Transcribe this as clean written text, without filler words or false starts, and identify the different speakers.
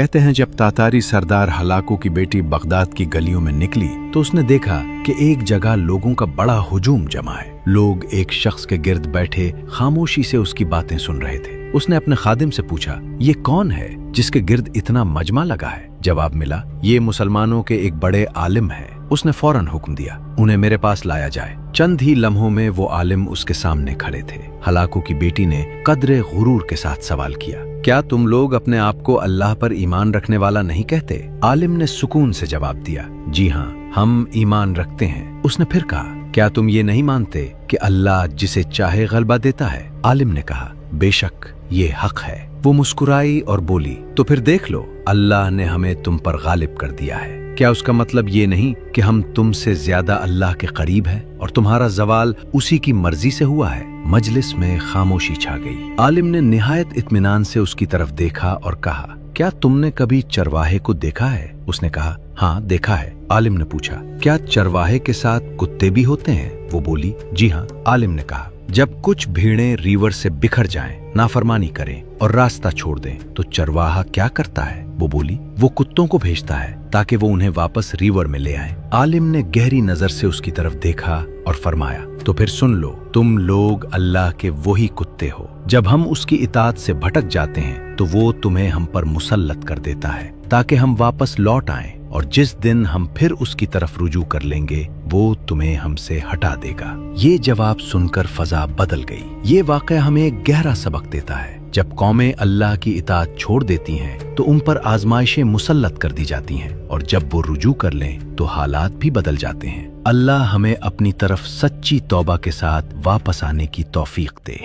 Speaker 1: कहते हैं जब तातारी सरदार हलाकू की बेटी बगदाद की गलियों में निकली तो उसने देखा कि एक जगह लोगों का बड़ा हुजूम जमा है। लोग एक शख्स के गिर्द बैठे खामोशी से उसकी बातें सुन रहे थे। उसने अपने खादिम से पूछा, ये कौन है जिसके गिर्द इतना मजमा लगा है? जवाब मिला, ये मुसलमानों के एक बड़े आलिम हैं। उसने फौरन हुक्म दिया, उन्हें मेरे पास लाया जाए। चंद ही लम्हों में वो आलिम उसके सामने खड़े थे। हलाकू की बेटी ने कद्रे गुरूर के साथ सवाल किया, क्या तुम लोग अपने आप को अल्लाह पर ईमान रखने वाला नहीं कहते? आलिम ने सुकून से जवाब दिया, जी हाँ, हम ईमान रखते हैं। उसने फिर कहा, क्या तुम ये नहीं मानते कि अल्लाह जिसे चाहे गलबा देता है? आलिम ने कहा, बेशक ये हक है। वो मुस्कुराई और बोली, तो फिर देख लो, अल्लाह ने हमें तुम पर गालिब कर दिया है। क्या उसका मतलब ये नहीं कि हम तुमसे ज्यादा अल्लाह के करीब हैं और तुम्हारा जवाल उसी की मर्जी से हुआ है? मजलिस में खामोशी छा गई। आलिम ने निहायत इत्मीनान से उसकी तरफ देखा और कहा, क्या तुमने कभी चरवाहे को देखा है? उसने कहा, हाँ देखा है। आलिम ने पूछा, क्या चरवाहे के साथ कुत्ते भी होते हैं? वो बोली, जी हाँ। आलिम ने कहा, जब कुछ भीड़ें रीवर से बिखर जाएं, नाफरमानी करें और रास्ता छोड़ दें तो चरवाहा क्या करता है? वो बोली, वो कुत्तों को भेजता है ताकि वो उन्हें वापस रीवर में ले आएं। आलिम ने गहरी नजर से उसकी तरफ देखा और फरमाया, तो फिर सुन लो, तुम लोग अल्लाह के वही कुत्ते हो। जब हम उसकी इताअत से भटक जाते हैं तो वो तुम्हें हम पर मुसल्लत कर देता है ताकि हम वापस लौट आएं, और जिस दिन हम फिर उसकी तरफ रुजू कर लेंगे वो तुम्हें हमसे हटा देगा। ये जवाब सुनकर फजा बदल गई। ये वाक़या हमें एक गहरा सबक देता है। जब कौमें अल्लाह की इताअत छोड़ देती हैं तो उन पर आजमाइशें मुसल्लत कर दी जाती हैं, और जब वो रुजू कर लें तो हालात भी बदल जाते हैं। अल्लाह हमें अपनी तरफ सच्ची तौबा के साथ वापस आने की तौफीक दे।